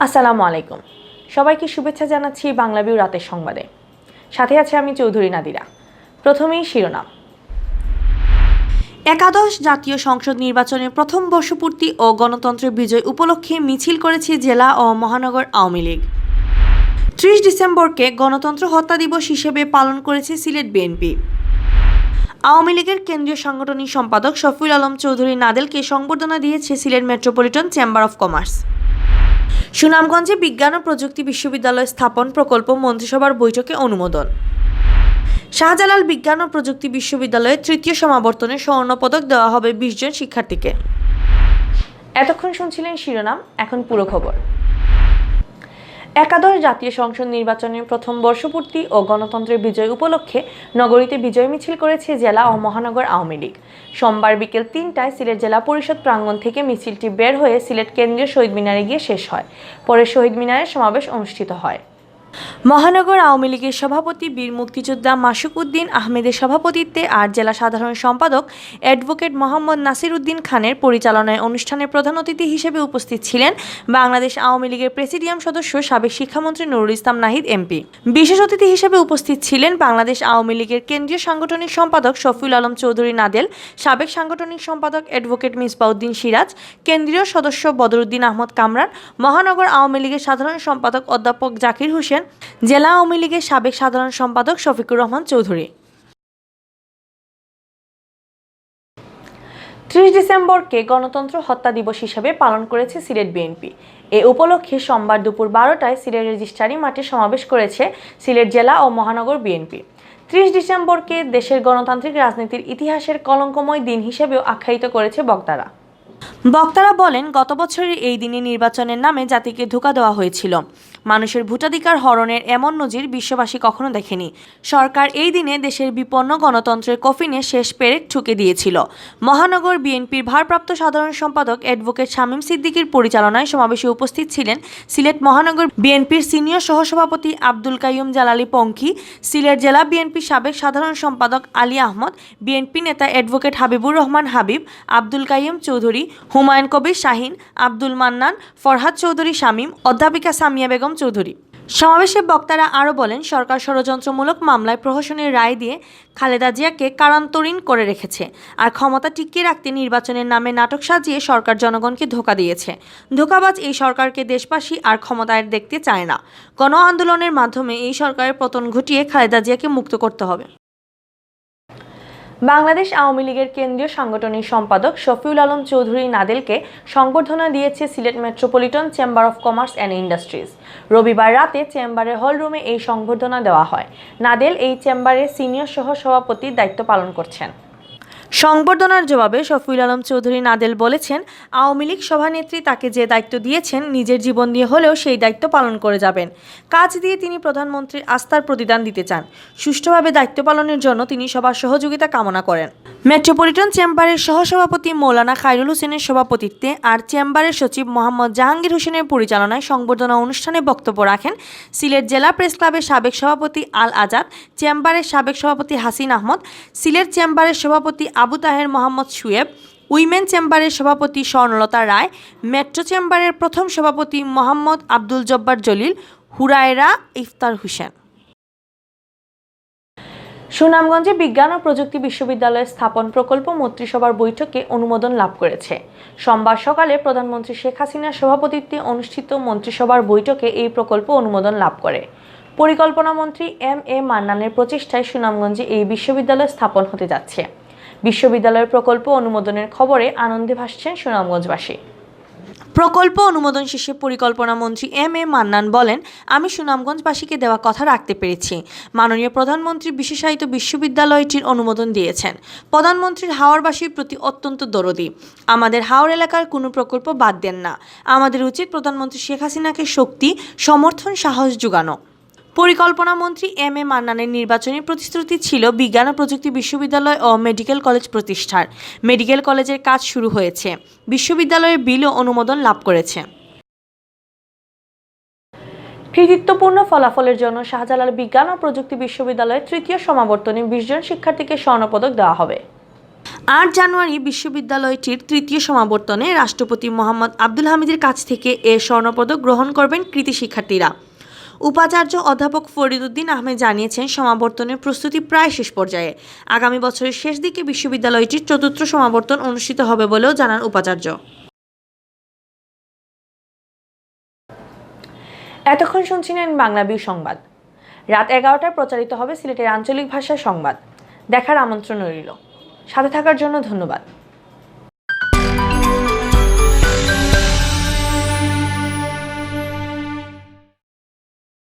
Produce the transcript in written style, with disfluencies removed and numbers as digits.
আসসালামু আলাইকুম। সবাইকে শুভেচ্ছা জানাচ্ছি বাংলাভিউ রাতের সংবাদে। সাথে আছে আমি চৌধুরী নাদিরা। প্রথমেই শিরোনাম। একাদশ জাতীয় সংসদ নির্বাচনের প্রথম বর্ষপূর্তি ও গণতন্ত্রের বিজয় উপলক্ষে মিছিল করেছে জেলা ও মহানগর আওয়ামী লীগ। ৩০ ডিসেম্বরকে গণতন্ত্র হত্যা দিবস হিসেবে পালন করেছে সিলেট বিএনপি। আওয়ামী লীগের কেন্দ্রীয় সাংগঠনিক সম্পাদক শফিউল আলম চৌধুরী নাদেলকে সংবর্ধনা দিয়েছে Sylhet metropolitan chamber of commerce. সুনামগঞ্জে বিজ্ঞান ও প্রযুক্তি বিশ্ববিদ্যালয় স্থাপন প্রকল্প মন্ত্রিসভার বৈঠকে অনুমোদন। শাহজালাল বিজ্ঞান ও প্রযুক্তি বিশ্ববিদ্যালয়ের তৃতীয় সমাবর্তনে স্বর্ণপদক দেওয়া হবে ২০ জন শিক্ষার্থীকে। এতক্ষণ শুনছিলেন শিরোনাম, এখন পুরো খবর। একাদশ জাতীয় সংসদ নির্বাচনের প্রথম বর্ষপূর্তি ও গণতন্ত্রের বিজয় উপলক্ষে নগরীতে বিজয় মিছিল করেছে জেলা ও মহানগর আওয়ামী লীগ। সোমবার বিকেল ৩টায় সিলেট জেলা পরিষদ প্রাঙ্গণ থেকে মিছিলটি বের হয়ে সিলেট কেন্দ্রীয় শহীদ মিনারে গিয়ে শেষ হয়। পরে শহীদ মিনারে সমাবেশ অনুষ্ঠিত হয়। মহানগর আওয়ামী লীগের সভাপতি বীর মুক্তিযোদ্ধা মাসুক উদ্দিন আহমেদের সভাপতিত্বে আর জেলা সাধারণ সম্পাদক অ্যাডভোকেট মোহাম্মদ নাসির উদ্দিন খানের পরিচালনায় অনুষ্ঠানে প্রধান অতিথি হিসেবে উপস্থিত ছিলেন বাংলাদেশ আওয়ামী লীগের প্রেসিডিয়াম সদস্য সাবেক শিক্ষামন্ত্রী নুরুল ইসলাম নাহিদ এমপি। বিশেষ অতিথি হিসেবে উপস্থিত ছিলেন বাংলাদেশ আওয়ামী লীগের কেন্দ্রীয় সাংগঠনিক সম্পাদক শফিউল আলম চৌধুরী নাদেল, সাবেক সাংগঠনিক সম্পাদক অ্যাডভোকেট মিসবাউদ্দিন সিরাজ, কেন্দ্রীয় সদস্য বদরুদ্দিন আহমদ কামরান, মহানগর আওয়ামী লীগের সাধারণ সম্পাদক অধ্যাপক জাকির হোসেন, জেলা আওয়ামী লীগের সাবেক সাধারণ সম্পাদক শফিকুর রহমান চৌধুরী। ৩০ ডিসেম্বরকে গণতন্ত্র হত্যা দিবস হিসেবে পালন করেছে সিলেট বিএনপি। এ উপলক্ষে সোমবার দুপুর ১২টায় সিলেট রেজিস্ট্রারি মাঠে সমাবেশ করেছে সিলেট জেলা ও মহানগর বিএনপি। ৩০ ডিসেম্বরকে দেশের গণতান্ত্রিক রাজনীতির ইতিহাসের কলঙ্কময় দিন হিসেবেও আখ্যায়িত করেছে বক্তারা। বক্তারা বলেন, গত বছরের এই দিনে নির্বাচনের নামে জাতিকে ধোঁকা দেওয়া হয়েছিল। মানুষের ভোটাধিকার হরণের এমন নজির বিশ্ববাসী কখনো দেখেনি। সরকার এই দিনে দেশের বিপন্ন গণতন্ত্রের কফিনে শেষ পেরেক ঠুকে দিয়েছিল। মহানগর বিএনপির ভারপ্রাপ্ত সাধারণ সম্পাদক অ্যাডভোকেট শামীম সিদ্দিকীর পরিচালনায় সমাবেশে উপস্থিত ছিলেন সিলেট মহানগর বিএনপির সিনিয়র সহসভাপতি আব্দুল কাইয়ুম জালালী পঙ্খী, সিলেট জেলা বিএনপির সাবেক সাধারণ সম্পাদক আলী আহমদ, বিএনপি নেতা অ্যাডভোকেট হাবিবুর রহমান হাবিব, আব্দুল কাইয়ুম চৌধুরী, হুমায়ুন কবির শাহিন, আব্দুল মান্নান, ফরহাদ চৌধুরী শামীম, অধ্যাপিকা সামিয়া বেগম চৌধুরী। সমাবেশে বক্তারা আরও বলেন, সরকার ষড়যন্ত্রমূলক মামলায় প্রহসনের রায় দিয়ে খালেদা জিয়াকে কারান্তরীণ করে রেখেছে। আর ক্ষমতা টিকিয়ে রাখতে নির্বাচনের নামে নাটক সাজিয়ে সরকার জনগণকে ধোঁকা দিয়েছে। ধোঁকাবাজ এই সরকারকে দেশবাসী আর ক্ষমতায় দেখতে চায় না। গণ আন্দোলনের মাধ্যমে এই সরকারের পতন ঘটিয়ে খালেদা জিয়াকে মুক্ত করতে হবে। বাংলাদেশ আওয়ামী লীগের কেন্দ্রীয় সাংগঠনিক সম্পাদক শফিউল আলম চৌধুরী নাদেলকে সংবর্ধনা দিয়েছে Sylhet metropolitan chamber of commerce and industries. রবিবার রাতে চেম্বারের হলরুমে এই সংবর্ধনা দেওয়া হয়। নাদেল এই চেম্বারের সিনিয়র সহ সভাপতির দায়িত্ব পালন করছেন। সংবর্ধনার জবাবে শফিউল আলম চৌধুরী নাদেল বলেছেন, আওয়ামী লীগ সভানেত্রী তাকে যে দায়িত্ব দিয়েছেন নিজের জীবন দিয়ে হলেও সেই দায়িত্ব পালন করে যাবেন। কাজ দিয়ে তিনি প্রধানমন্ত্রীর আস্থার প্রতিদান দিতে চান। সুষ্ঠুভাবে দায়িত্ব পালনের জন্য তিনি সবার সহযোগিতা কামনা করেন। মেট্রোপলিটন চেম্বারের সহসভাপতি মৌলানা খায়রুল হোসেনের সভাপতিত্বে আর চেম্বারের সচিব মোহাম্মদ জাহাঙ্গীর হোসেনের পরিচালনায় সংবর্ধনা অনুষ্ঠানে বক্তব্য রাখেন সিলেট জেলা প্রেস ক্লাবের সাবেক সভাপতি আল আজাদ, চেম্বারের সাবেক সভাপতি হাসিন আহমদ, সিলেট চেম্বারের সভাপতি আবু তাহের মোহাম্মদ শুয়েব, উইমেন চেম্বারের সভাপতি স্বর্ণলতা রায়, মেট্রো চেম্বারের প্রথম সভাপতি মোহাম্মদ আব্দুল জব্বার জলিল, হুরায়রা ইফতার হোসেন। সুনামগঞ্জে বিজ্ঞান ও প্রযুক্তি বিশ্ববিদ্যালয় স্থাপন প্রকল্প মন্ত্রিসভার বৈঠকে অনুমোদন লাভ করেছে। সোমবার সকালে প্রধানমন্ত্রী শেখ হাসিনার সভাপতিত্বে অনুষ্ঠিত মন্ত্রিসভার বৈঠকে এই প্রকল্প অনুমোদন লাভ করে। পরিকল্পনা মন্ত্রী এম.এ. মান্নানের প্রচেষ্টায় সুনামগঞ্জে এই বিশ্ববিদ্যালয় স্থাপন হতে যাচ্ছে। বিশ্ববিদ্যালয়ের প্রকল্প অনুমোদনের খবরে আনন্দে ভাসছেন সুনামগঞ্জবাসী। প্রকল্প অনুমোদন শেষে পরিকল্পনা মন্ত্রী এম.এ. মান্নান বলেন, আমি সুনামগঞ্জবাসীকে দেওয়া কথা রাখতে পেরেছি। মাননীয় প্রধানমন্ত্রী বিশেষায়িত বিশ্ববিদ্যালয়টির অনুমোদন দিয়েছেন। প্রধানমন্ত্রীর হাওড়বাসীর প্রতি অত্যন্ত দরদি। আমাদের হাওড় এলাকার কোনো প্রকল্প বাদ দেন না। আমাদের উচিত প্রধানমন্ত্রী শেখ হাসিনাকে শক্তি, সমর্থন, সাহস যোগানো। পরিকল্পনা মন্ত্রী এম.এ. মান্নানের নির্বাচনী প্রতিশ্রুতি ছিল বিজ্ঞান ও প্রযুক্তি বিশ্ববিদ্যালয় ও মেডিকেল কলেজ প্রতিষ্ঠার। মেডিকেল কলেজের কাজ শুরু হয়েছে। বিশ্ববিদ্যালয়ের বিলও অনুমোদন লাভ করেছে। কৃতিত্বপূর্ণ ফলাফলের জন্য শাহজালাল বিজ্ঞান ও প্রযুক্তি বিশ্ববিদ্যালয়ের তৃতীয় সমাবর্তনে ২০ জন শিক্ষার্থীকে স্বর্ণপদক দেওয়া হবে। 8 জানুয়ারি বিশ্ববিদ্যালয়টির তৃতীয় সমাবর্তনে রাষ্ট্রপতি মোহাম্মদ আব্দুল হামিদের কাছ থেকে এ স্বর্ণপদক গ্রহণ করবেন কৃতী শিক্ষার্থীরা। উপাচার্য অধ্যাপক ফরিদউদ্দীন আহমেদ জানিয়েছেন, সমাবর্তনের প্রস্তুতি প্রায় শেষ পর্যায়ে। আগামী বছরের শেষ দিকে বিশ্ববিদ্যালয়টির চতুর্থ সমাবর্তন অনুষ্ঠিত হবে বলেও জানান উপাচার্য। এতক্ষণ শুনছিলেন বাংলাভিউ সংবাদ। রাত 11টায় প্রচারিত হবে সিলেটের আঞ্চলিক ভাষার সংবাদ। দেখার আমন্ত্রণ রইল। সাথে থাকার জন্য ধন্যবাদ।